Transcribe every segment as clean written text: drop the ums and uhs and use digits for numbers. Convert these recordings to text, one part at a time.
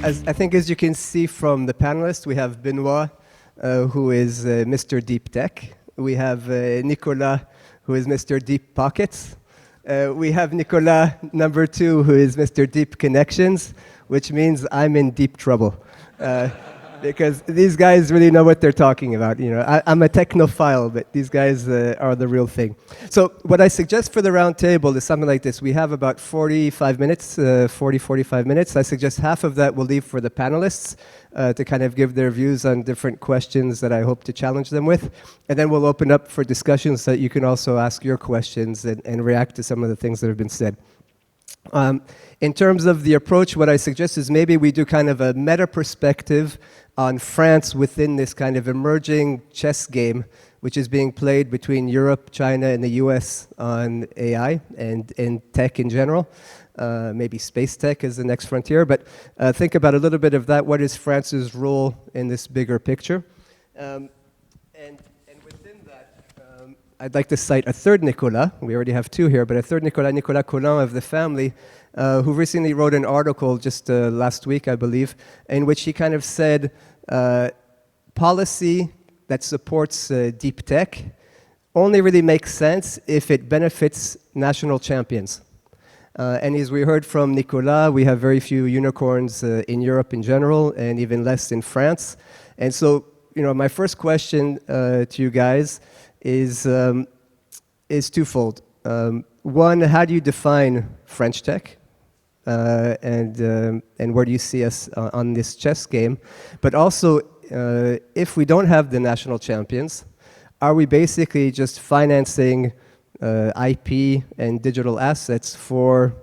I think as you can see from the panelists, we have Benoît, who is Mr. Deep Tech. We have Nicolas, who is Mr. Deep Pockets. We have Nicolas, number 2, who is Mr. Deep Connections, which means I'm in deep trouble. Because these guys really know what they're talking about. You know, I'm a technophile, but these guys are the real thing. So what I suggest for the round table is something like this. We have about 45 minutes. I suggest half of that we'll leave for the panelists to kind of give their views on different questions that I hope to challenge them with. And then we'll open up for discussions so that you can also ask your questions and react to some of the things that have been said. In terms of the approach, what I suggest is maybe we do kind of a meta perspective on France within this kind of emerging chess game, which is being played between Europe, China, and the US on AI and tech in general. Maybe space tech is the next frontier, but think about a little bit of that. What is France's role in this bigger picture? And within that, I'd like to cite a third Nicolas. We already have 2 here, but a third Nicolas Collin of the family, who recently wrote an article just last week, I believe, in which he kind of said policy that supports deep tech only really makes sense if it benefits national champions. And as we heard from Nicolas, we have very few unicorns in Europe in general, and even less in France. And so, you know, my first question to you guys is twofold. One, how do you define French tech? And where do you see us on this chess game? But also, if we don't have the national champions, are we basically just financing IP and digital assets for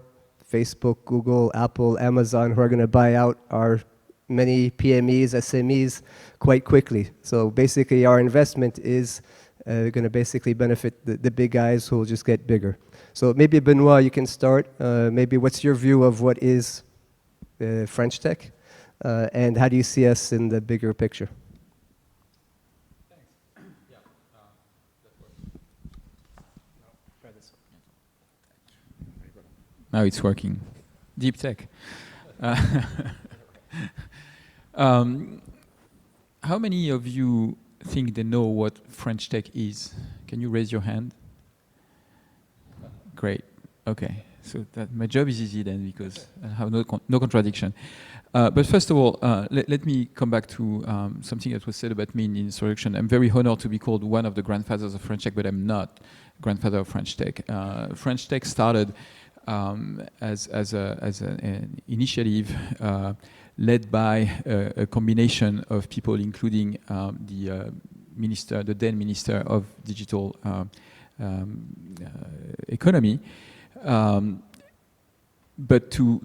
Facebook, Google, Apple, Amazon, who are going to buy out our many PMEs, SMEs quite quickly? So basically, our investment is going to basically benefit the big guys who will just get bigger. So maybe Benoît, you can start. Maybe what's your view of what is French tech, and how do you see us in the bigger picture? Thanks. Yeah, that works. Now it's working. Deep tech. How many of you think they know what French tech is? Can you raise your hand? Great. Okay. So that my job is easy then, because I have no contradiction. But first of all, let me come back to something that was said about me in the introduction. I'm very honored to be called one of the grandfathers of French tech, but I'm not grandfather of French tech. French tech started as an initiative led by a combination of people, including the then Minister of Digital Economy. But to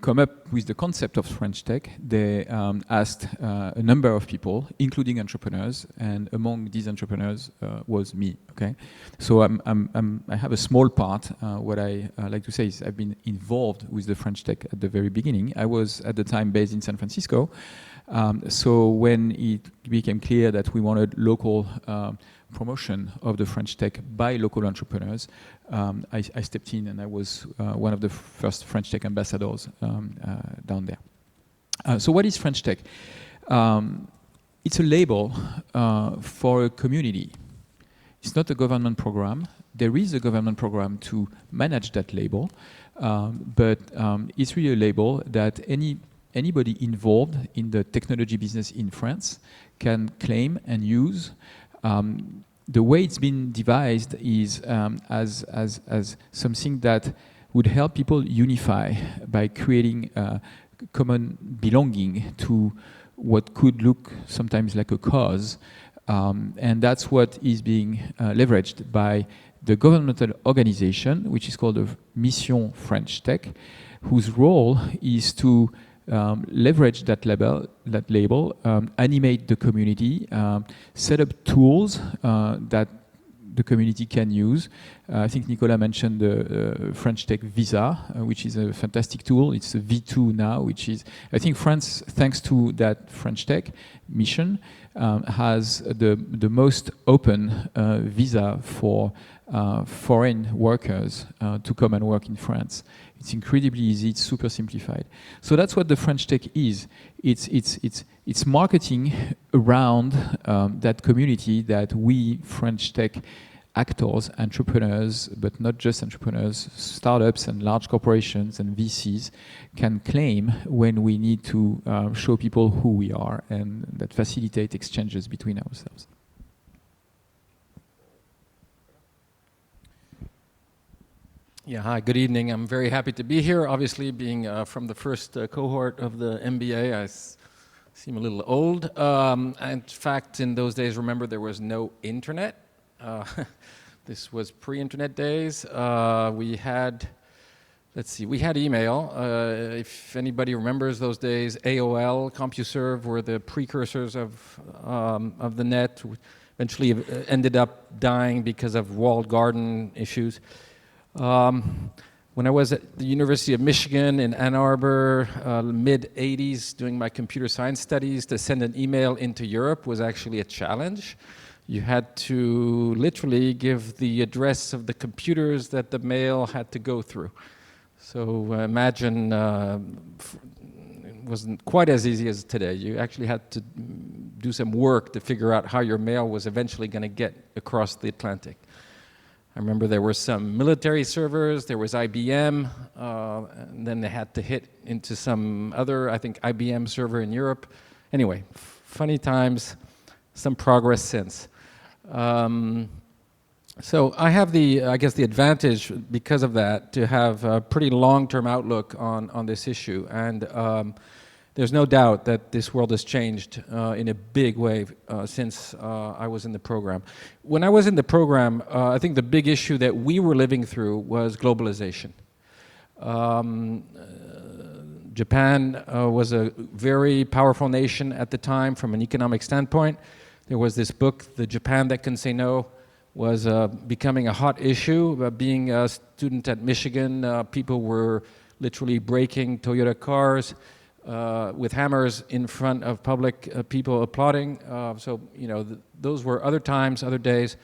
come up with the concept of French tech, they asked a number of people, including entrepreneurs, and among these entrepreneurs was me. Okay, so I have a small part. What I like to say is I've been involved with the French tech at the very beginning. I was at the time based in San Francisco, so when it became clear that we wanted local promotion of the French tech by local entrepreneurs, I stepped in, and I was one of the first French tech ambassadors down there. So what is French tech? It's a label for a community. It's not a government program. There is a government program to manage that label, but it's really a label that anybody involved in the technology business in France can claim and use. The way it's been devised is as something that would help people unify by creating common belonging to what could look sometimes like a cause. And that's what is being leveraged by the governmental organization, which is called the Mission French Tech, whose role is to leverage that label, animate the community, set up tools that the community can use. I think Nicolas mentioned the French Tech Visa, which is a fantastic tool. It's a V2 now, which is, I think France, thanks to that French Tech mission, has the most open visa for foreign workers to come and work in France. It's incredibly easy, it's super simplified. So that's what the French Tech is. It's marketing around that community that we French Tech actors, entrepreneurs, but not just entrepreneurs, startups and large corporations and VCs can claim when we need to show people who we are and that facilitate exchanges between ourselves. Yeah, hi, good evening. I'm very happy to be here. Obviously, being from the first cohort of the MBA, I seem a little old. In fact, in those days, remember, there was no internet. This was pre-internet days. We had, let's see, we had email. If anybody remembers those days, AOL, CompuServe were the precursors of the net. Eventually ended up dying because of walled garden issues. When I was at the University of Michigan in Ann Arbor, mid-'80s, doing my computer science studies, to send an email into Europe was actually a challenge. You had to literally give the address of the computers that the mail had to go through. So imagine it wasn't quite as easy as today. You actually had to do some work to figure out how your mail was eventually going to get across the Atlantic. I remember there were some military servers, there was IBM, and then they had to hit into some other, I think, IBM server in Europe. Anyway, funny times, some progress since. So I have I guess the advantage because of that to have a pretty long-term outlook on this issue. And there's no doubt that this world has changed in a big way since I was in the program. When I was in the program, I think the big issue that we were living through was globalization. Japan was a very powerful nation at the time from an economic standpoint. There was this book, The Japan That Can Say No, was becoming a hot issue. Being a student at Michigan, people were literally breaking Toyota cars with hammers in front of public people applauding. So, you know, those were other times, other days,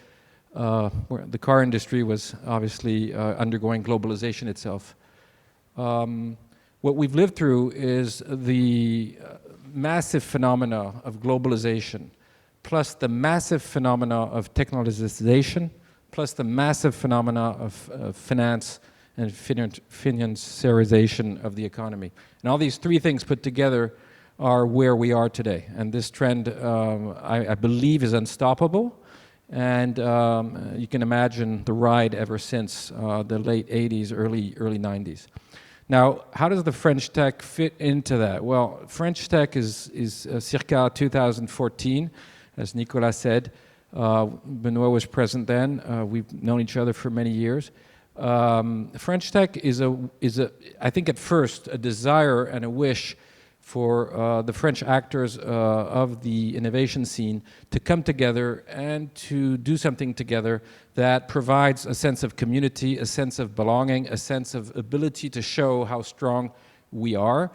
where the car industry was obviously undergoing globalization itself. What we've lived through is the massive phenomena of globalization, plus the massive phenomena of technologization, plus the massive phenomena of finance and financiarization of the economy. And all these three things put together are where we are today. And this trend, I believe, is unstoppable. And you can imagine the ride ever since the late 80s, early 90s. Now, how does the French Tech fit into that? Well, French Tech is circa 2014, as Nicolas said. Benoît was present then. We've known each other for many years. French Tech is I think at first, a desire and a wish for the French actors of the innovation scene to come together and to do something together that provides a sense of community, a sense of belonging, a sense of ability to show how strong we are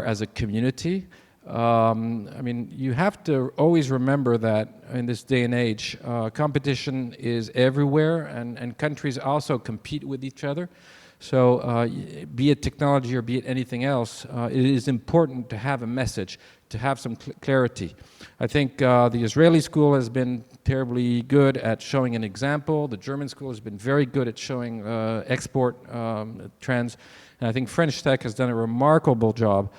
as a community. I mean, you have to always remember that in this day and age, competition is everywhere, and countries also compete with each other. So be it technology or be it anything else, it is important to have a message, to have some clarity. I think the Israeli school has been terribly good at showing an example. The German school has been very good at showing export trends. And I think French Tech has done a remarkable job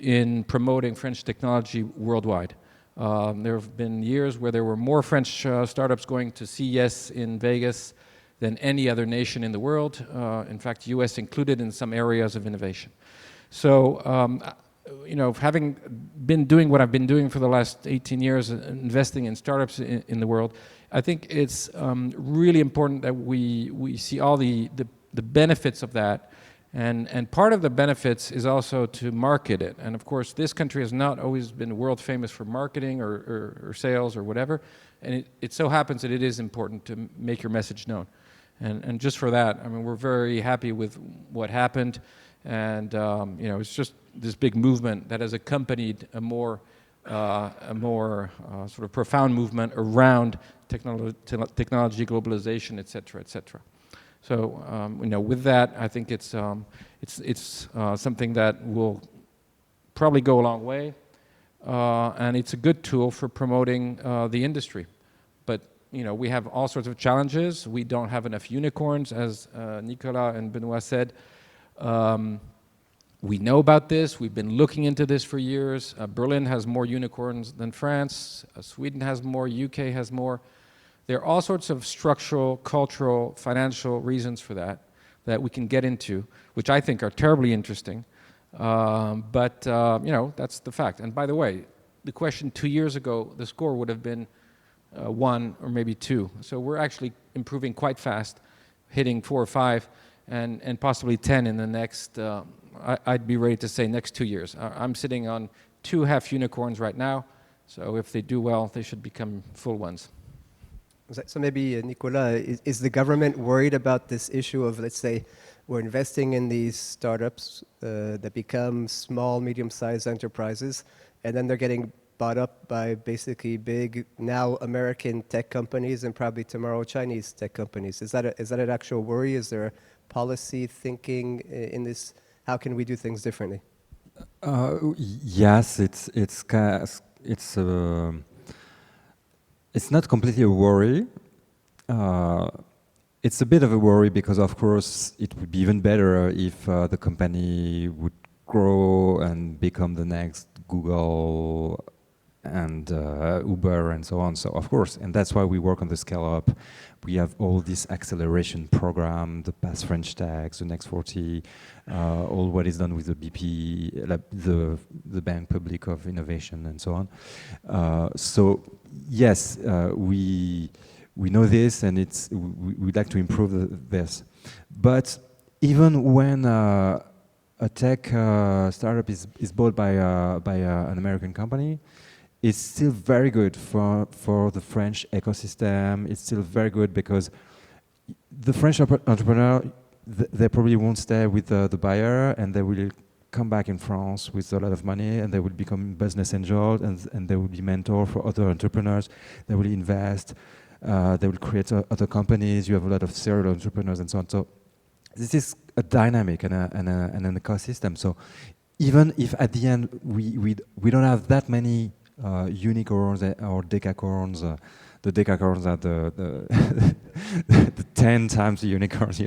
in promoting French technology worldwide. There have been years where there were more French startups going to CES in Vegas than any other nation in the world. In fact, US included in some areas of innovation. So, you know, having been doing what I've been doing for the last 18 years, investing in startups in the world, I think it's really important that we see all the benefits of that And part of the benefits is also to market it. And of course, this country has not always been world famous for marketing or sales or whatever. And it so happens that it is important to make your message known. And just for that, I mean, we're very happy with what happened. And it's just this big movement that has accompanied a more sort of profound movement around technology, globalization, et cetera, et cetera. So, with that, I think it's something that will probably go a long way, and it's a good tool for promoting the industry. But we have all sorts of challenges. We don't have enough unicorns, as Nicolas and Benoît said. We know about this. We've been looking into this for years. Berlin has more unicorns than France. Sweden has more. UK has more. There are all sorts of structural, cultural, financial reasons for that we can get into, which I think are terribly interesting. But that's the fact. And by the way, the question 2 years ago, the score would have been 1 or maybe 2. So we're actually improving quite fast, hitting 4 or 5, and possibly 10 in the next, I'd be ready to say next 2 years. I'm sitting on 2 half unicorns right now. So if they do well, they should become full ones. So maybe, Nicolas, is the government worried about this issue of, let's say, we're investing in these startups that become small, medium-sized enterprises, and then they're getting bought up by basically big, now American tech companies and probably tomorrow Chinese tech companies. Is that an actual worry? Is there a policy thinking in this? How can we do things differently? Yes, it's not completely a worry. It's a bit of a worry because, of course, it would be even better if the company would grow and become the next Google and Uber and so on. So, of course, and that's why we work on the scale up. We have all this acceleration program, the past French Tech, the next 40, all what is done with the BP, the Banque Publique of Innovation, and so on. So, yes, we know this, and we'd like to improve this. But even when a tech startup is bought by an American company, it's still very good for the French ecosystem. It's still very good because the French entrepreneur, they probably won't stay with the buyer, and they will come back in France with a lot of money, and they will become business angels, and they will be mentor for other entrepreneurs. They will invest. They will create other companies. You have a lot of serial entrepreneurs and so on. So this is a dynamic and an ecosystem. So even if at the end we don't have that many unicorns or decacorns, the decacorns are the 10 times the unicorns,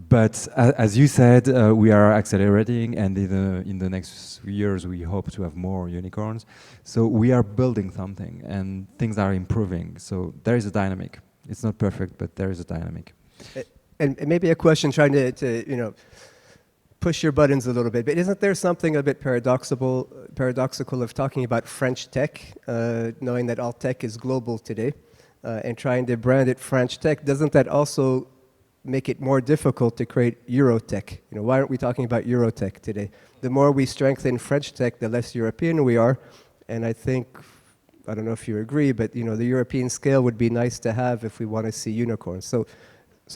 But as you said, we are accelerating, and in the next years we hope to have more unicorns. So we are building something, and things are improving. So there is a dynamic. It's not perfect, but there is a dynamic. And maybe a question trying to push your buttons a little bit, but isn't there something a bit paradoxical of talking about French tech, knowing that all tech is global today, and trying to brand it French tech? Doesn't that also make it more difficult to create Eurotech? Why aren't we talking about Eurotech today? The more we strengthen French tech, the less European we are. And I think, I don't know if you agree, but the European scale would be nice to have if we want to see unicorns. So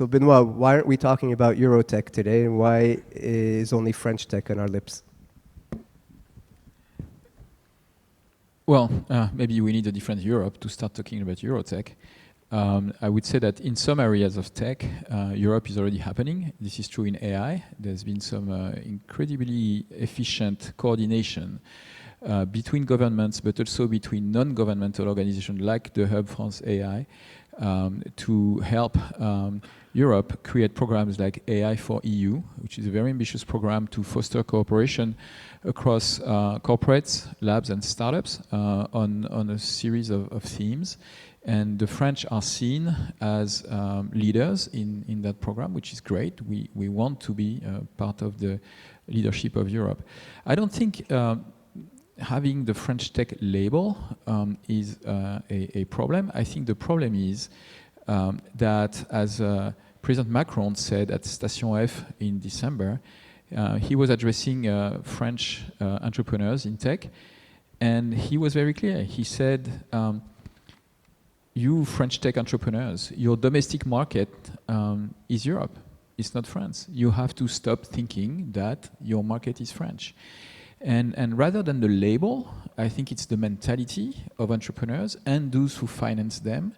Benoît, why aren't we talking about Eurotech today, and why is only French tech on our lips? Well, maybe we need a different Europe to start talking about Eurotech. I would say that in some areas of tech, Europe is already happening. This is true in AI. There's been some incredibly efficient coordination between governments, but also between non-governmental organizations like the Hub France AI, to help Europe create programs like AI for EU, which is a very ambitious program to foster cooperation across corporates, labs, and startups on a series of themes. And the French are seen as leaders in that program, which is great. We want to be part of the leadership of Europe. I don't think having the French tech label is a problem. I think the problem is that as President Macron said at Station F in December, he was addressing French entrepreneurs in tech, and he was very clear. He said, you French tech entrepreneurs, your domestic market is Europe. It's not France. You have to stop thinking that your market is French. And rather than the label, I think it's the mentality of entrepreneurs and those who finance them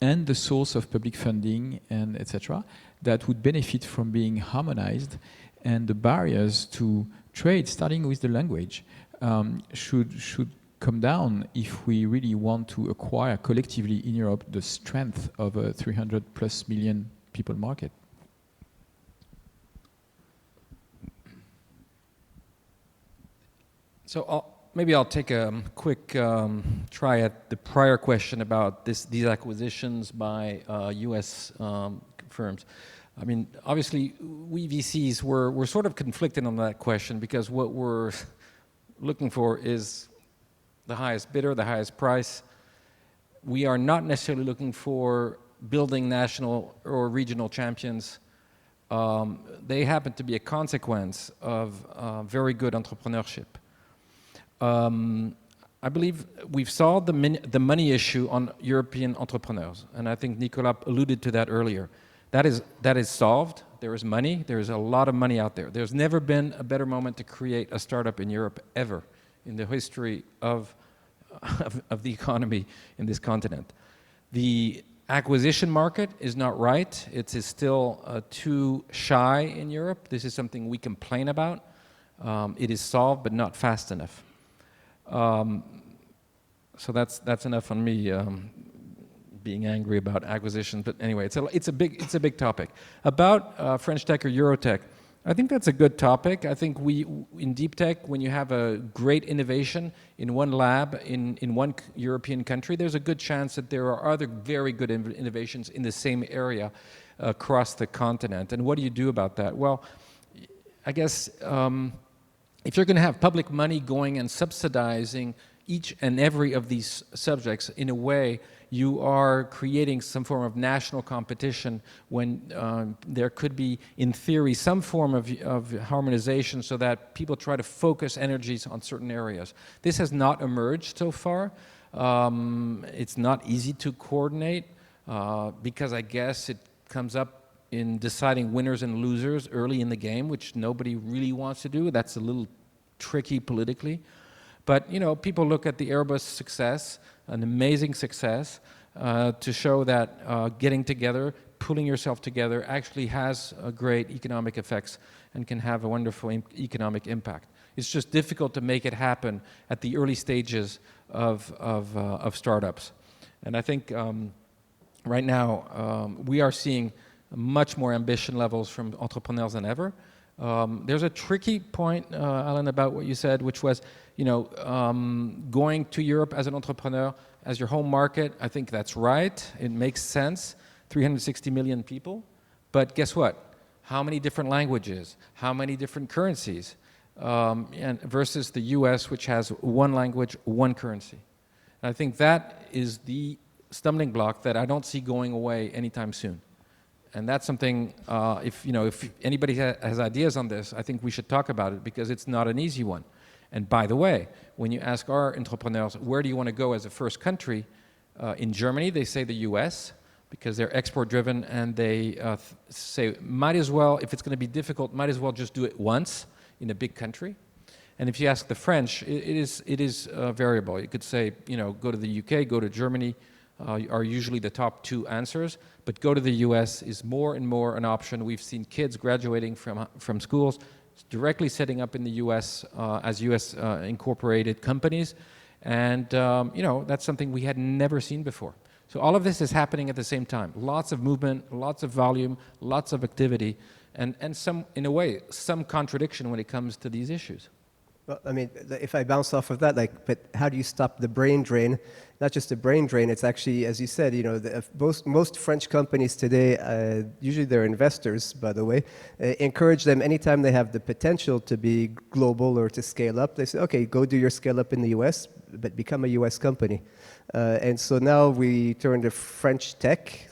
and the source of public funding and etc. that would benefit from being harmonized, and the barriers to trade, starting with the language, should come down if we really want to acquire collectively in Europe the strength of a 300+ million people market. So maybe I'll take a quick try at the prior question about these acquisitions by U.S. firms. I mean, obviously, we VCs we're sort of conflicted on that question, because what we're looking for is the highest bidder, the highest price. We are not necessarily looking for building national or regional champions. They happen to be a consequence of very good entrepreneurship. I believe we've solved the money issue on European entrepreneurs, and I think Nicolas alluded to that earlier. That is solved. There is money. There is a lot of money out there. There's never been a better moment to create a startup in Europe ever in the history of the economy in this continent. The acquisition market is not right. It is still too shy in Europe. This is something we complain about. It is solved, but not fast enough. So that's enough on me being angry about acquisitions. But anyway, it's a big topic. About French tech or Eurotech, I think that's a good topic. I think in deep tech, when you have a great innovation in one lab in one European country, there's a good chance that there are other very good innovations in the same area across the continent. And what do you do about that? Well, I guess if you're going to have public money going and subsidizing each and every of these subjects, in a way, you are creating some form of national competition when there could be, in theory, some form of harmonization so that people try to focus energies on certain areas. This has not emerged so far. It's not easy to coordinate because I guess it comes up in deciding winners and losers early in the game, which nobody really wants to do. That's a little tricky politically. But, you know, people look at the Airbus success, an amazing success, to show that getting together, pulling yourself together actually has great economic effects and can have a wonderful economic impact. It's just difficult to make it happen at the early stages of startups. And I think right now we are seeing much more ambition levels from entrepreneurs than ever. There's a tricky point, Alon, about what you said, which was, you know, going to Europe as an entrepreneur, as your home market. I think that's right. It makes sense. 360 million people. But guess what? How many different languages? How many different currencies? And versus the US, which has one language, one currency. And I think that is the stumbling block that I don't see going away anytime soon. And that's something, if anybody has ideas on this, I think we should talk about it, because it's not an easy one. And by the way, when you ask our entrepreneurs, where do you want to go as a first country? In Germany, they say the US, because they're export driven, and they say, might as well, if it's going to be difficult, might as well just do it once in a big country. And if you ask the French, it is variable. You could say, you know, go to the UK, go to Germany, are usually the top two answers. But go to the US is more and more an option. We've seen kids graduating from schools directly setting up in the US as US incorporated companies. And, you know, that's something we had never seen before. So all of this is happening at the same time. Lots of movement, lots of volume, lots of activity, and some, in a way, some contradiction when it comes to these issues. Well, I mean, if I bounce off of that, like, but how do you stop the brain drain? Not just a brain drain, it's actually, as you said, you know, most French companies today, usually they're investors, by the way, encourage them anytime they have the potential to be global or to scale up. They say, okay, go do your scale up in the US, but become a US company. And so now we turned a French tech,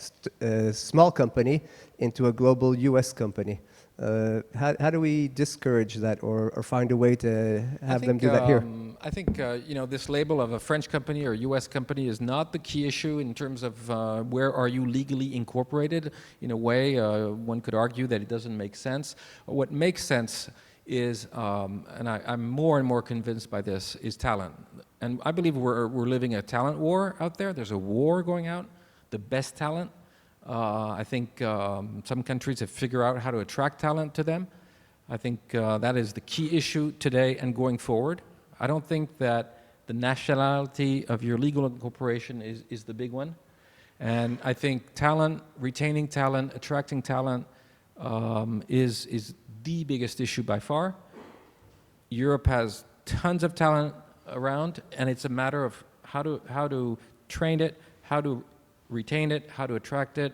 small company, into a global US company. How do we discourage that or find a way to have them do that here? I think you know, this label of a French company or U.S. company is not the key issue in terms of where are you legally incorporated. In a way, one could argue that it doesn't make sense. What makes sense is, and I'm more and more convinced by this, is talent. And I believe we're living a talent war out there. There's a war going out, the best talent. I think some countries have figured out how to attract talent to them. I think that is the key issue today and going forward. I don't think that the nationality of your legal incorporation is the big one. And I think talent, retaining talent, attracting talent is the biggest issue by far. Europe has tons of talent around, and it's a matter of how to train it, how to retain it, how to attract it.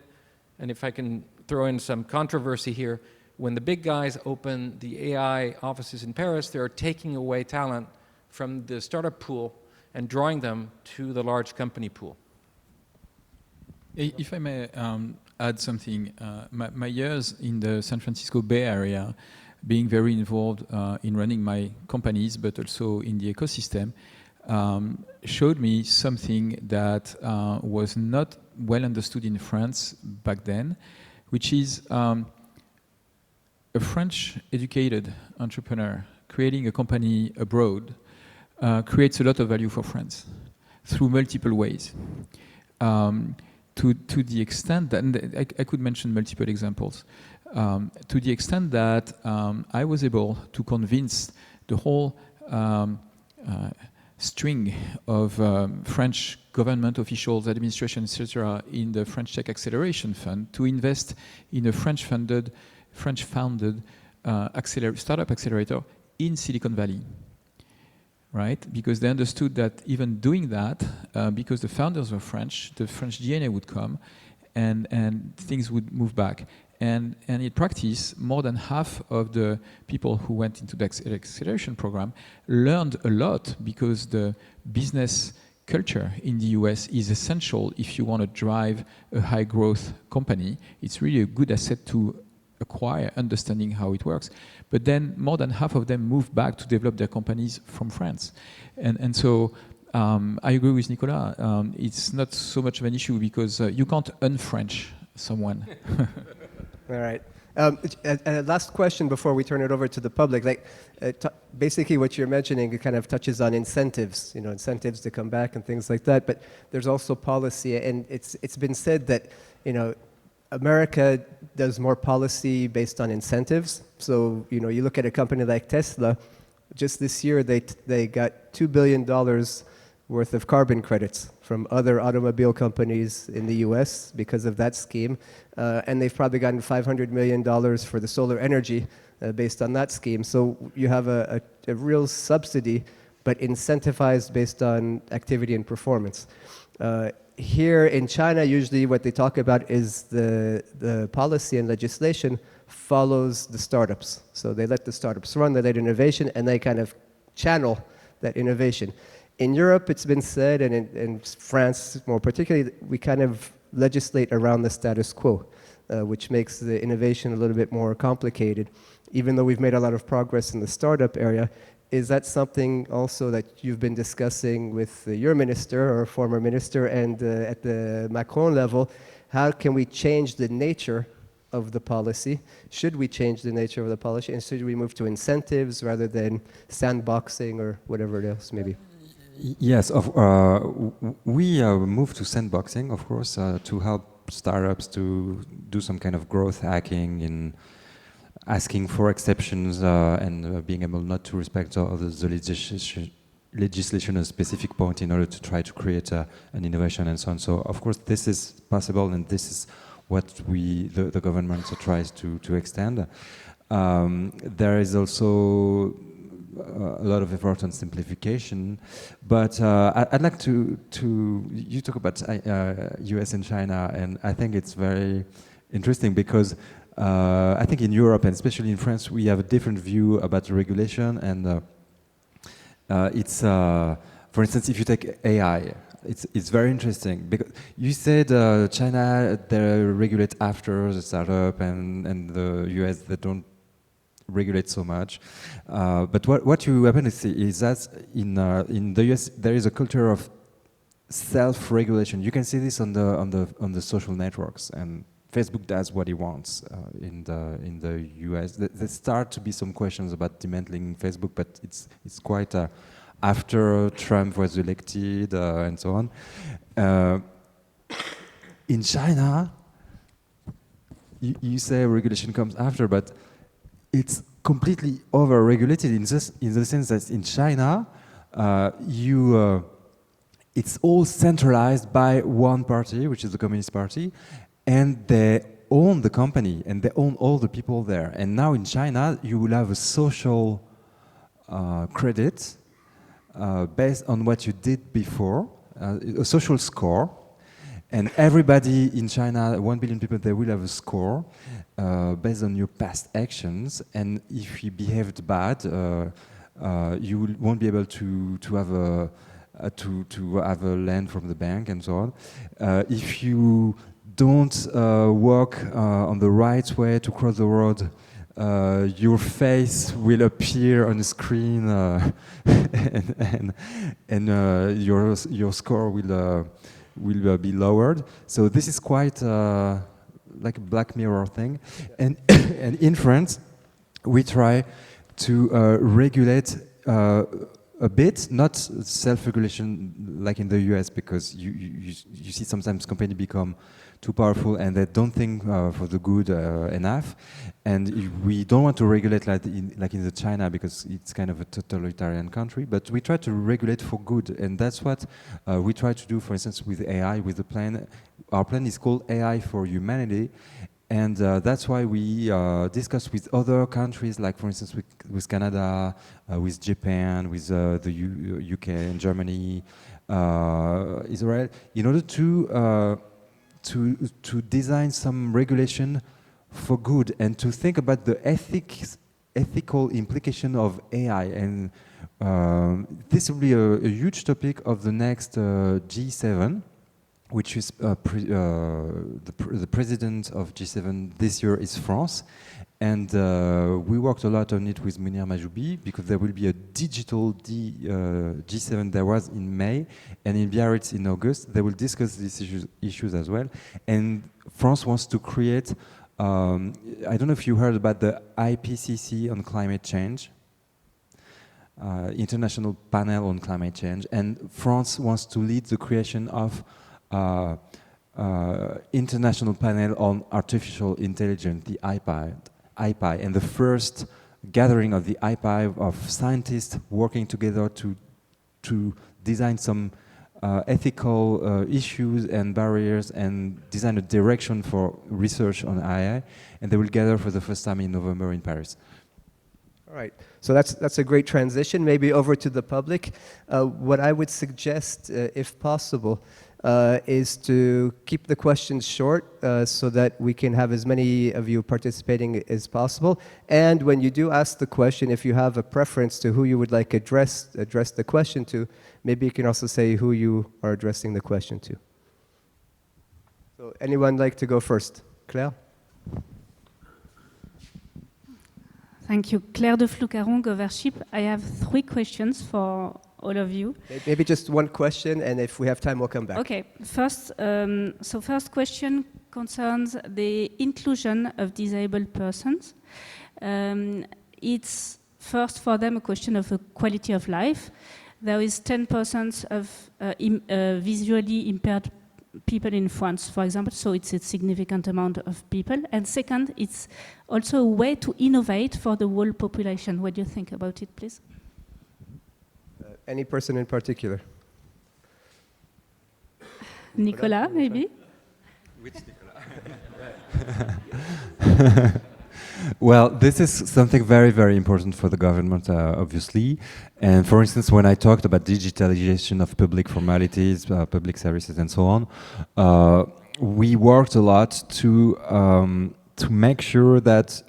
And if I can throw in some controversy here, when the big guys open the AI offices in Paris, they're taking away talent from the startup pool and drawing them to the large company pool. If I may add something, my years in the San Francisco Bay Area, being very involved in running my companies, but also in the ecosystem, showed me something that was not well understood in France back then, which is a French educated entrepreneur creating a company abroad creates a lot of value for France through multiple ways. To the extent that, and I could mention multiple examples, to the extent that I was able to convince the whole string of French government officials, administration, etc., in the French Tech Acceleration Fund to invest in a French-founded startup accelerator in Silicon Valley, right? Because they understood that even doing that, because the founders were French, the French DNA would come, and things would move back. And in practice, more than half of the people who went into the acceleration program learned a lot because the business culture in the US is essential if you want to drive a high growth company. It's really a good asset to acquire, understanding how it works. But then more than half of them moved back to develop their companies from France. And so I agree with Nicolas. It's not so much of an issue because you can't un-French someone. All right. Last question before we turn it over to the public. Like, basically, what you're mentioning, it kind of touches on incentives. You know, incentives to come back and things like that. But there's also policy, and it's been said that, you know, America does more policy based on incentives. So, you know, you look at a company like Tesla. Just this year, they got $2 billion worth of carbon credits from other automobile companies in the US because of that scheme. And they've probably gotten $500 million for the solar energy based on that scheme. So you have a real subsidy, but incentivized based on activity and performance. Here in China, usually what they talk about is the policy and legislation follows the startups. So they let the startups run, they let innovation, and they kind of channel that innovation. In Europe, it's been said, and in France more particularly, we kind of legislate around the status quo, which makes the innovation a little bit more complicated. Even though we've made a lot of progress in the startup area, is that something also that you've been discussing with your minister or former minister and at the Macron level? How can we change the nature of the policy? Should we change the nature of the policy, and should we move to incentives rather than sandboxing or whatever else maybe? Yes, we moved to sandboxing, of course, to help startups to do some kind of growth hacking in asking for exceptions and being able not to respect the legislation at a specific point in order to try to create an innovation and so on. So, of course, this is possible, and this is what the government tries to extend. There is also a lot of effort on simplification. But I'd like to you talk about US and China, and I think it's very interesting because I think in Europe and especially in France we have a different view about regulation, and it's for instance, if you take AI, it's very interesting because you said China they regulate after the startup, and the US they don't regulate so much. But what you happen to see is that in the US there is a culture of self-regulation. You can see this on the social networks, and Facebook does what he wants in the US. There start to be some questions about dismantling Facebook, but it's quite after Trump was elected and so on. In China, you say regulation comes after, but it's completely over-regulated in the sense that in China, it's all centralized by one party, which is the Communist Party, and they own the company and they own all the people there. And now in China, you will have a social credit based on what you did before, a social score. And everybody in China, 1 billion people, they will have a score based on your past actions. And if you behaved bad, you won't be able to have a land from the bank and so on. If you don't walk on the right way to cross the road, your face will appear on the screen, and your score will be lowered. So this is quite like a Black Mirror thing. And and in France, we try to regulate a bit, not self-regulation like in the US, because you see sometimes companies become too powerful and they don't think for the good enough. And we don't want to regulate like in the China, because it's kind of a totalitarian country, but we try to regulate for good. And that's what we try to do, for instance, with AI, with the plan. Our plan is called AI for Humanity. And that's why we discuss with other countries, like for instance with Canada, with Japan, with the UK and Germany, Israel, in order to design some regulation for good and to think about the ethical implication of AI. And this will be a huge topic of the next G7, which is the president of G7 this year is France. And we worked a lot on it with Munir Majoubi, because there will be a digital G7. There was in May, and in Biarritz in August. They will discuss these issues as well. And France wants to create, I don't know if you heard about the IPCC on climate change, International Panel on Climate Change. And France wants to lead the creation of International Panel on Artificial Intelligence, the IPI, and the first gathering of the IPI of scientists working together to design some ethical issues and barriers and design a direction for research on AI. And they will gather for the first time in November in Paris. All right, so that's a great transition. Maybe over to the public. What I would suggest, if possible, is to keep the questions short so that we can have as many of you participating as possible. And when you do ask the question, if you have a preference to who you would like address the question to, maybe you can also say who you are addressing the question to. So anyone like to go first? Claire? Thank you. Claire de Floucaron, Govership. I have 3 questions for all of you. Maybe just one question, and if we have time, we'll come back. Okay. First question concerns the inclusion of disabled persons. It's first for them a question of a quality of life. There is 10% of visually impaired people in France, for example, so it's a significant amount of people. And second, it's also a way to innovate for the whole population. What do you think about it, please? Any person in particular? Nicolas, maybe? Which Nicolas? Well, this is something very, very important for the government, obviously. And for instance, when I talked about digitalization of public formalities, public services, and so on, we worked a lot to make sure that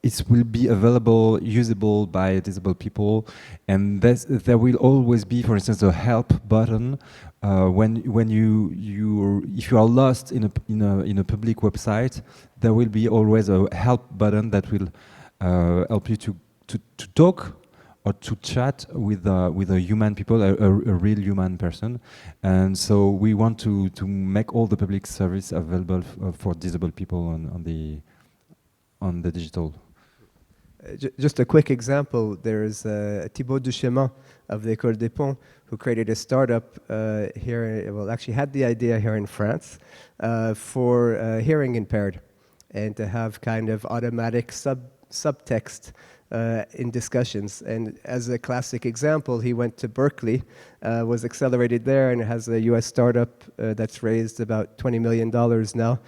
it will be available, usable by disabled people, and there will always be, for instance, a help button when if you are lost in a public website. There will be always a help button that will help you to talk or to chat with a human people, a real human person. And so we want to make all the public service available for disabled people on the digital. Just a quick example, there's Thibaut Duchemin of the École des Ponts who created a startup here, well, actually had the idea here in France for hearing impaired, and to have kind of automatic subtext in discussions. And as a classic example, he went to Berkeley, was accelerated there, and has a US startup that's raised about $20 million now,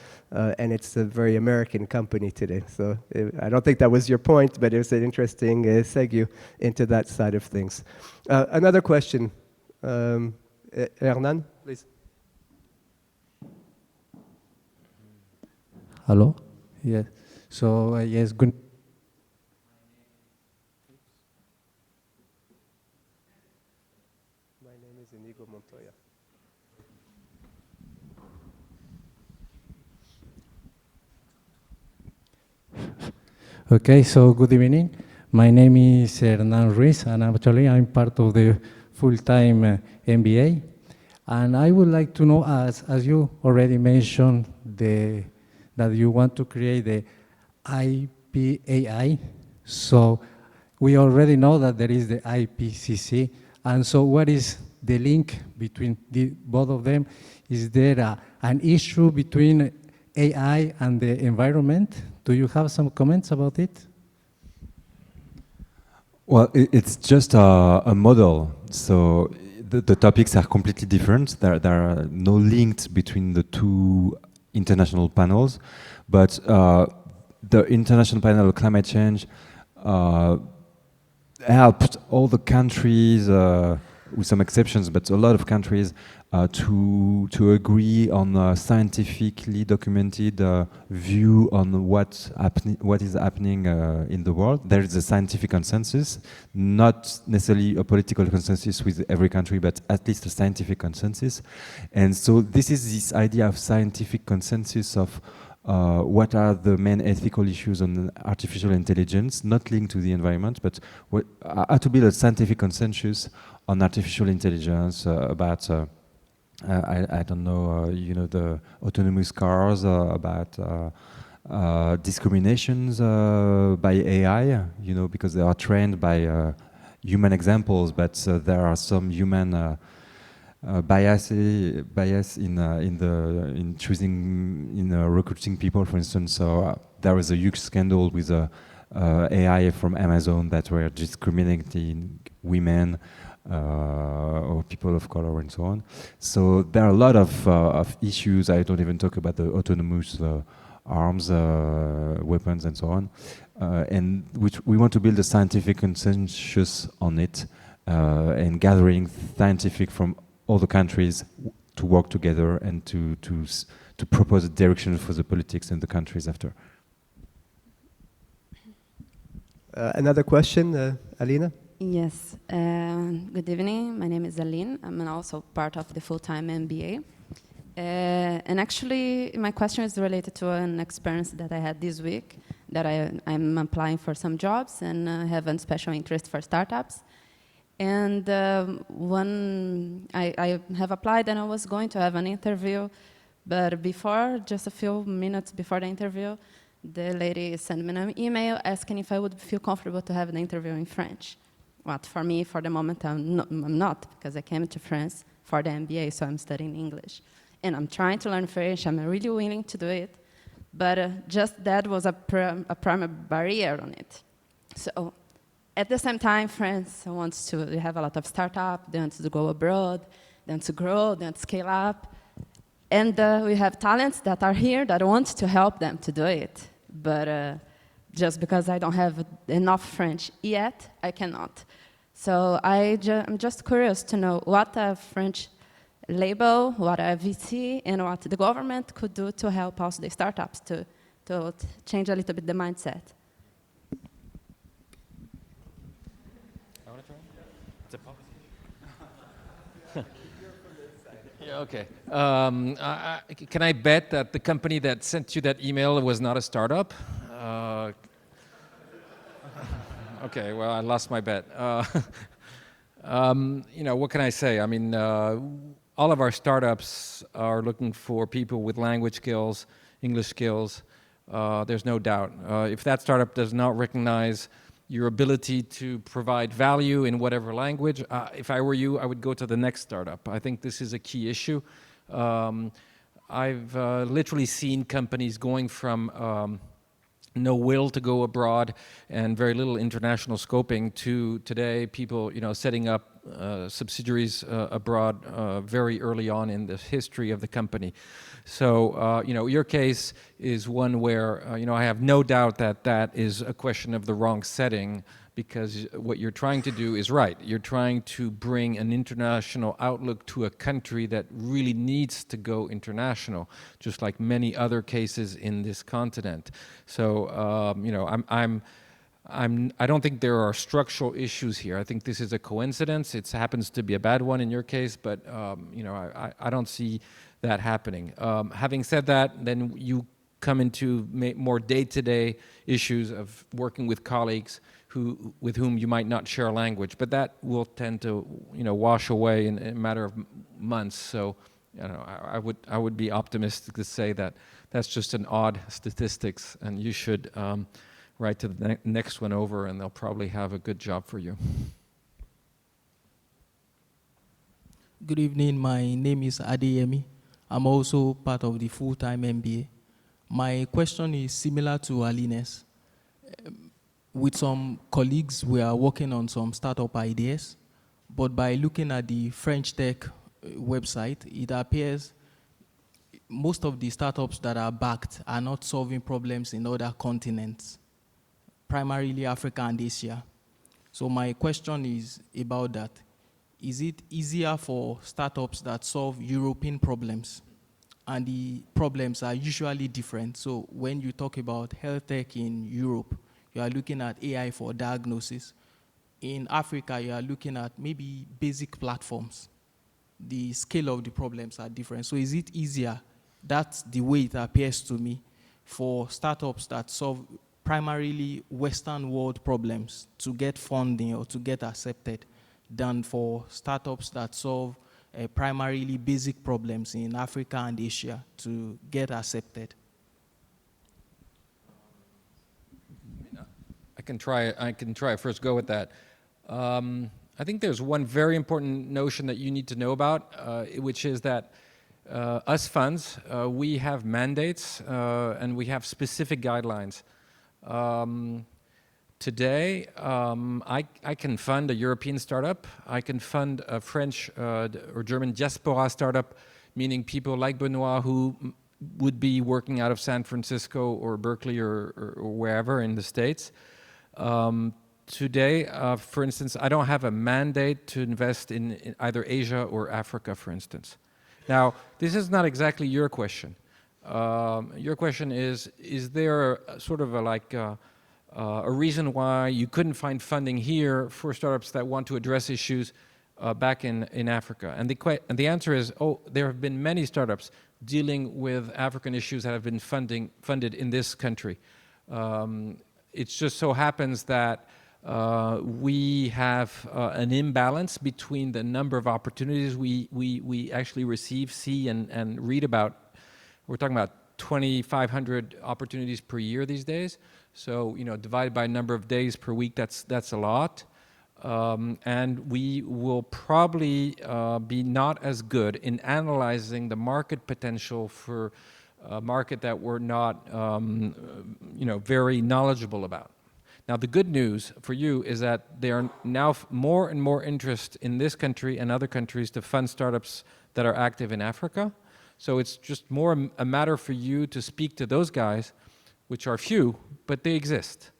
and it's a very American company today. So I don't think that was your point, but it was an interesting segue into that side of things. Another question, Hernan, please. Hello? Yes. So, yes, good. My name is Inigo Montoya. Okay, so good evening. My name is Hernan Ruiz, and actually I'm part of the full-time MBA. And I would like to know, as you already mentioned, that you want to create the IPAI. So we already know that there is the IPCC. And so what is the link between both of them? Is there an issue between AI and the environment? Do you have some comments about it? Well, it's just a model. So the topics are completely different. There are no links between the two international panels, but the International Panel on Climate Change helped all the countries, with some exceptions, but a lot of countries, to agree on a scientifically documented view on what is happening in the world. There is a scientific consensus, not necessarily a political consensus with every country, but at least a scientific consensus. And so this idea of scientific consensus of what are the main ethical issues on artificial intelligence, not linked to the environment, but how to build a scientific consensus on artificial intelligence, about I don't know, the autonomous cars, about discriminations by AI, because they are trained by human examples, but there are some human bias in recruiting people, for instance. So there was a huge scandal with AI from Amazon that were discriminating women or people of color and so on. So there are a lot of issues. I don't even talk about the autonomous arms, weapons, and so on. And which we want to build a scientific consensus on it, and gathering scientific from all the countries to work together and to propose a direction for the politics in the countries after. Another question, Alina? Yes. Good evening. My name is Alin. I'm also part of the full-time MBA. And actually, my question is related to an experience that I had this week, that I'm applying for some jobs and have a special interest for startups. And I have applied and I was going to have an interview, but just a few minutes before the interview, the lady sent me an email asking if I would feel comfortable to have an interview in French. What for me, for the moment, I'm not, because I came to France for the MBA, so I'm studying English. And I'm trying to learn French, I'm really willing to do it, but just that was a primary barrier on it. So at the same time, France wants to have a lot of startups, they want to go abroad, they want to grow, they want to scale up. And we have talents that are here that want to help them to do it. But just because I don't have enough French yet, I cannot. So I'm just curious to know what a French label, what a VC, and what the government could do to help also the startups to change a little bit the mindset. I want to try? It's a policy. Yeah, okay. Can I bet that the company that sent you that email was not a startup? Okay, well, I lost my bet. What can I say? I mean, all of our startups are looking for people with language skills, English skills. There's no doubt. If that startup does not recognize your ability to provide value in whatever language, if I were you, I would go to the next startup. I think this is a key issue. I've literally seen companies going from no will to go abroad and very little international scoping to today people setting up subsidiaries abroad very early on in the history of the company. So your case is one where I have no doubt that is a question of the wrong setting, because what you're trying to do is right. You're trying to bring an international outlook to a country that really needs to go international, just like many other cases in this continent. So, I don't think there are structural issues here. I think this is a coincidence. It happens to be a bad one in your case, but I don't see that happening. Having said that, then you come into more day-to-day issues of working with colleagues with whom you might not share a language, but that will tend to wash away in a matter of months. So I would be optimistic to say that that's just an odd statistics, and you should write to the next one over, and they'll probably have a good job for you. Good evening, my name is Adeyemi. I'm also part of the full-time MBA. My question is similar to Aline's. With some colleagues, we are working on some startup ideas, but by looking at the French Tech website, it appears most of the startups that are backed are not solving problems in other continents, primarily Africa and Asia. So my question is about that. Is it easier for startups that solve European problems? And the problems are usually different. So when you talk about health tech in Europe, you are looking at AI for diagnosis. In Africa, you are looking at maybe basic platforms. The scale of the problems are different. So is it easier? That's the way it appears to me for startups that solve primarily Western world problems to get funding or to get accepted than for startups that solve primarily basic problems in Africa and Asia to get accepted. I can try first go with that. I think there's one very important notion that you need to know about, which is that us funds, we have mandates and we have specific guidelines. Today, I can fund a European startup. I can fund a French or German diaspora startup, meaning people like Benoît who would be working out of San Francisco or Berkeley or wherever in the States. Today, for instance, I don't have a mandate to invest in either Asia or Africa, for instance. Now, this is not exactly your question. Your question is there sort of a reason why you couldn't find funding here for startups that want to address issues back in Africa? And the answer is, there have been many startups dealing with African issues that have been funded in this country. It just so happens that we have an imbalance between the number of opportunities we actually receive, see, and read about. We're talking about 2,500 opportunities per year these days. So, divided by number of days per week, that's a lot. And we will probably be not as good in analyzing the market potential for a market that we're not, very knowledgeable about. Now, the good news for you is that there are now more and more interest in this country and other countries to fund startups that are active in Africa. So it's just more a matter for you to speak to those guys which are few, but they exist,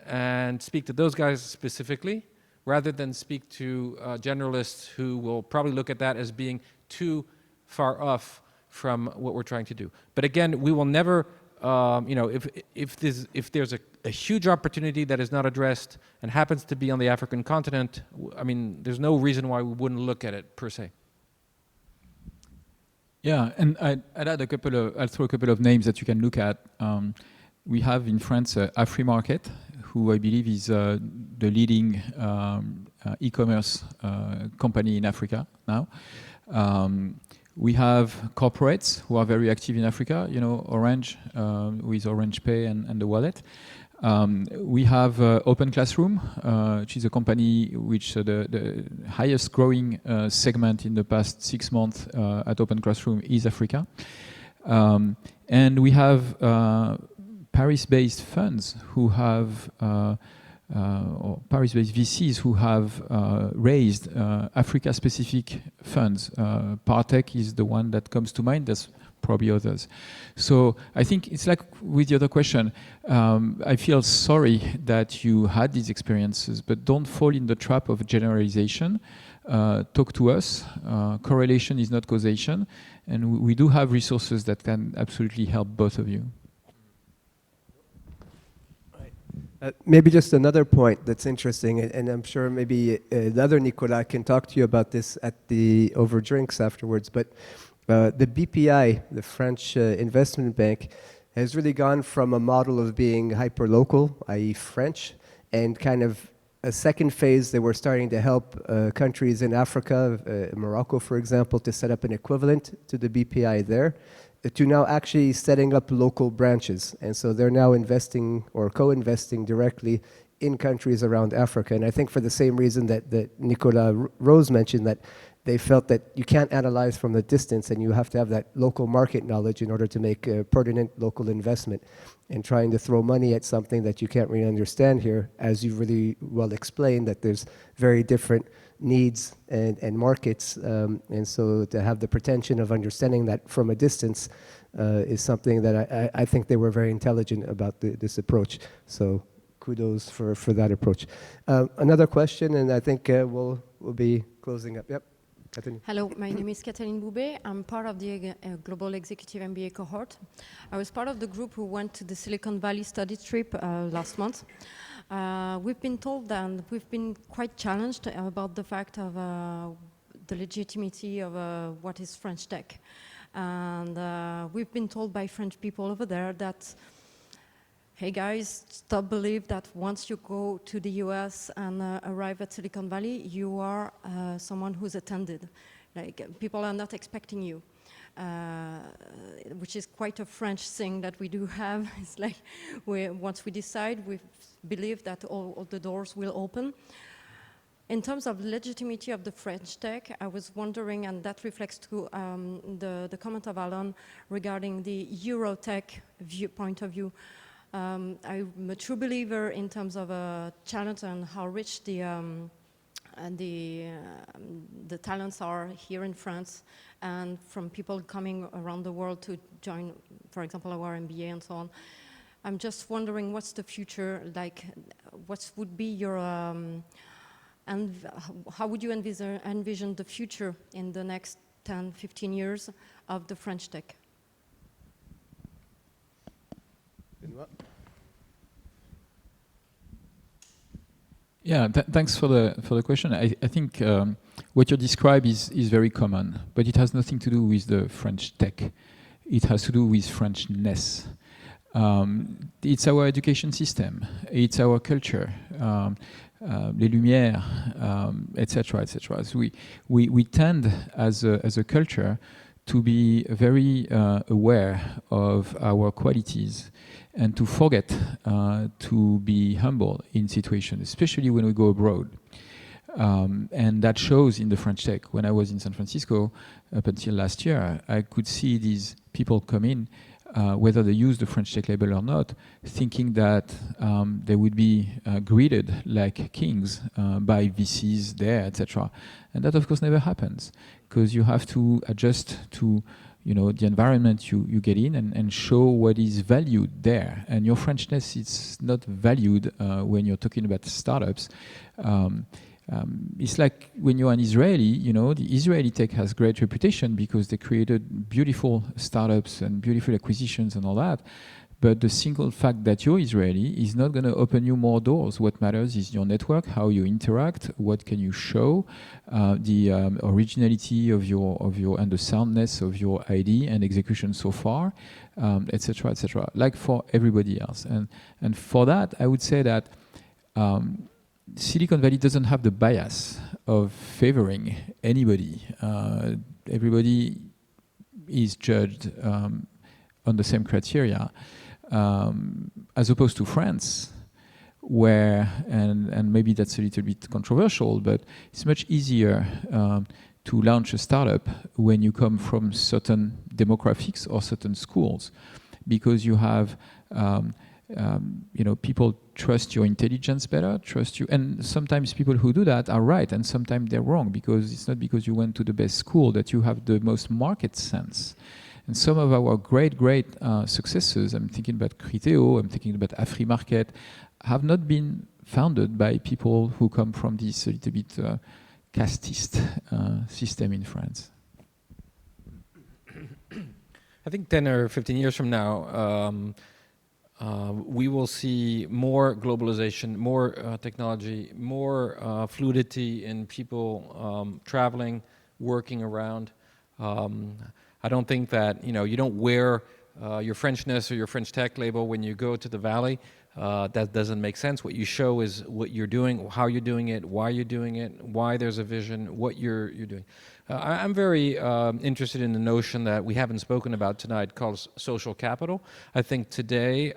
and speak to those guys specifically, rather than speak to generalists who will probably look at that as being too far off from what we're trying to do. But again, we will never, if there's a huge opportunity that is not addressed and happens to be on the African continent, I mean, there's no reason why we wouldn't look at it per se. Yeah, and I'd add I'll throw a couple of names that you can look at. We have in France Afrimarket, who I believe is the leading e-commerce company in Africa now. We have corporates who are very active in Africa, Orange with Orange Pay and the wallet. We have Open Classroom, which is a company which the highest growing segment in the past 6 months at Open Classroom is Africa. And we have Paris-based funds who have, or Paris-based VCs who have raised Africa-specific funds. Partech is the one that comes to mind. There's probably others. So I think it's like with the other question, I feel sorry that you had these experiences, but don't fall in the trap of generalization. Talk to us. Correlation is not causation. And we do have resources that can absolutely help both of you. Maybe just another point that's interesting, and I'm sure maybe the other Nicolas can talk to you about this over drinks afterwards, but the BPI, the French investment bank, has really gone from a model of being hyper-local, i.e. French, and kind of a second phase, they were starting to help countries in Africa, Morocco for example, to set up an equivalent to the BPI there, to now actually setting up local branches. And so they're now investing or co-investing directly in countries around Africa. And I think for the same reason that Nicolas Rose mentioned, that they felt that you can't analyze from the distance and you have to have that local market knowledge in order to make a pertinent local investment. And trying to throw money at something that you can't really understand here, as you really well explained, that there's very different needs and markets, and so to have the pretension of understanding that from a distance is something that I think they were very intelligent about this approach. So kudos for that approach. Another question, and I think we'll be closing up. Yep. Catherine. Hello, my name is Catherine Boubet. I'm part of the Global Executive MBA cohort. I was part of the group who went to the Silicon Valley study trip last month. We've been told and we've been quite challenged about the fact of the legitimacy of what is French tech. And we've been told by French people over there that, hey guys, stop believe that once you go to the US and arrive at Silicon Valley, you are someone who's attended. Like, people are not expecting you. Which is quite a French thing that we do have. It's like once we decide, we believe that all the doors will open. In terms of legitimacy of the French tech, I was wondering, and that reflects to the comment of Alon regarding the Eurotech point of view. I'm a true believer in terms of challenge and how rich the talents are here in France, and from people coming around the world to join, for example, our MBA and so on. I'm just wondering what's the future like, what would be your, and how would you envision the future in the next 10, 15 years of the French tech? Benoît. Yeah, thanks for the question. I think what you describe is very common, but it has nothing to do with the French tech. It has to do with Frenchness. It's our education system. It's our culture, les Lumières, etc., etc. So we tend as a culture to be very aware of our qualities and to forget to be humble in situations, especially when we go abroad. And that shows in the French tech. When I was in San Francisco up until last year, I could see these people come in, whether they use the French tech label or not, thinking that they would be greeted like kings by VCs there, etc. And that, of course, never happens, because you have to adjust to the environment you get in, and show what is valued there. And your Frenchness is not valued when you're talking about startups. It's like when you're an Israeli, the Israeli tech has great reputation because they created beautiful startups and beautiful acquisitions and all that. But the single fact that you're Israeli is not going to open you more doors. What matters is your network, how you interact, what can you show, the originality of your and the soundness of your idea and execution so far, etc., etc. Like for everybody else. And for that, I would say that Silicon Valley doesn't have the bias of favoring anybody. Everybody is judged on the same criteria. As opposed to France, where, and maybe that's a little bit controversial, but it's much easier to launch a startup when you come from certain demographics or certain schools, because you have, people trust your intelligence better, trust you, and sometimes people who do that are right, and sometimes they're wrong, because it's not because you went to the best school that you have the most market sense. And some of our great successes, I'm thinking about Criteo, I'm thinking about Afrimarket, have not been founded by people who come from this a little bit casteist system in France. I think 10 or 15 years from now, we will see more globalization, more technology, more fluidity in people traveling, working around. I don't think that, you don't wear your Frenchness or your French tech label when you go to the Valley. That doesn't make sense. What you show is what you're doing, how you're doing it, why you're doing it, why there's a vision, what you're doing. I'm very interested in the notion that we haven't spoken about tonight called social capital. I think today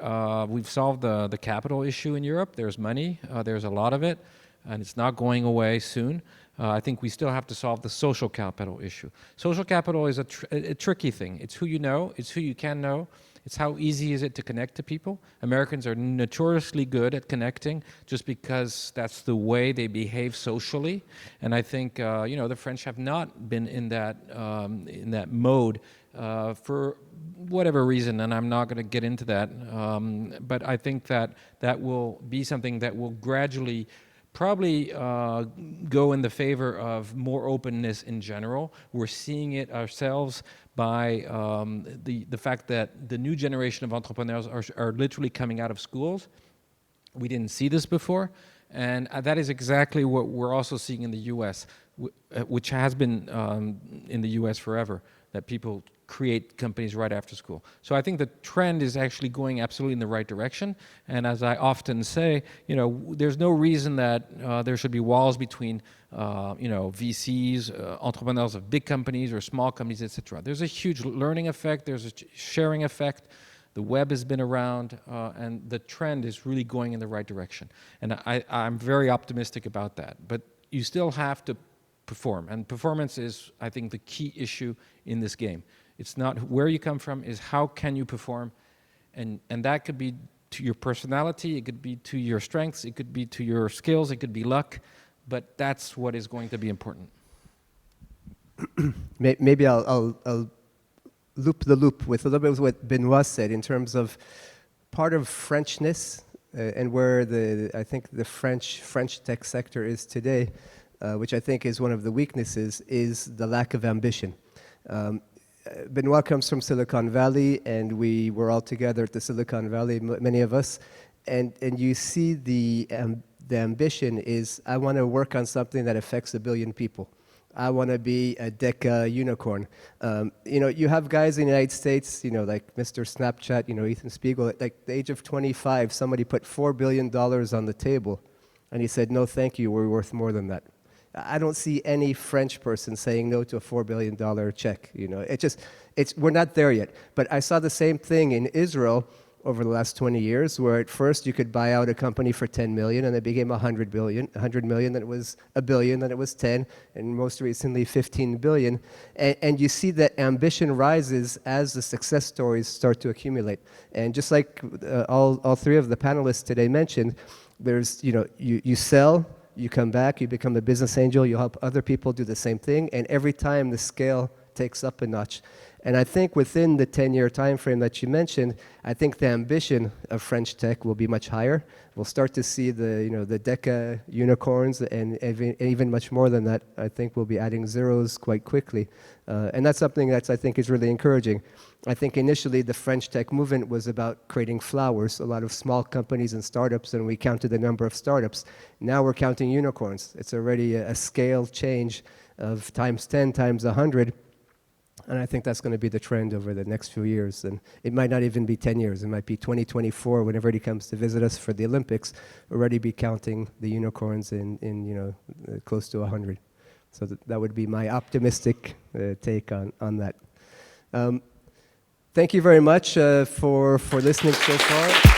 we've solved the capital issue in Europe. There's money, there's a lot of it, and it's not going away soon. I think we still have to solve the social capital issue. Social capital is a tricky thing. It's who you know, it's who you can know, it's how easy is it to connect to people. Americans are notoriously good at connecting just because that's the way they behave socially. And I think the French have not been in that mode for whatever reason, and I'm not going to get into that. But I think that will be something that will gradually probably go in the favor of more openness in general. We're seeing it ourselves by the fact that the new generation of entrepreneurs are literally coming out of schools. We didn't see this before, and that is exactly what we're also seeing in the US, which has been in the US forever, that people create companies right after school. So I think the trend is actually going absolutely in the right direction. And as I often say, there's no reason that there should be walls between, VCs, entrepreneurs of big companies or small companies, etc. There's a huge learning effect. There's a sharing effect. The web has been around, and the trend is really going in the right direction. And I'm very optimistic about that. But you still have to perform. And performance is, I think, the key issue in this game. It's not where you come from, is how can you perform. And that could be to your personality, it could be to your strengths, it could be to your skills, it could be luck, but that's what is going to be important. Maybe I'll loop the loop with a little bit of what Benoît said in terms of part of Frenchness and where I think the French tech sector is today, which I think is one of the weaknesses, is the lack of ambition. Benoît comes from Silicon Valley, and we were all together at the Silicon Valley, many of us, and you see the ambition is, I want to work on something that affects 1 billion people. I want to be a Deca unicorn. You have guys in the United States, like Mr. Snapchat, Ethan Spiegel, at like the age of 25, somebody put $4 billion on the table, and he said, no, thank you, we're worth more than that. I don't see any French person saying no to a $4 billion check. We're not there yet. But I saw the same thing in Israel over the last 20 years, where at first you could buy out a company for 10 million, and it became 100 million, then it was a billion, then it was 10, and most recently 15 billion. And you see that ambition rises as the success stories start to accumulate. And just like all three of the panelists today mentioned, there's, you sell, you come back, you become a business angel, you help other people do the same thing, and every time the scale takes up a notch. And I think within the 10-year time frame that you mentioned, I think the ambition of French tech will be much higher. We'll start to see the Deca unicorns, and even much more than that. I think we'll be adding zeros quite quickly. And that's something that I think is really encouraging. I think initially the French tech movement was about creating flowers, a lot of small companies and startups, and we counted the number of startups. Now we're counting unicorns. It's already a scale change of times 10, times 100. And I think that's going to be the trend over the next few years. And it might not even be 10 years. It might be 2024, whenever he comes to visit us for the Olympics, already be counting the unicorns in close to 100. So that would be my optimistic take on that. Thank you very much for listening so far.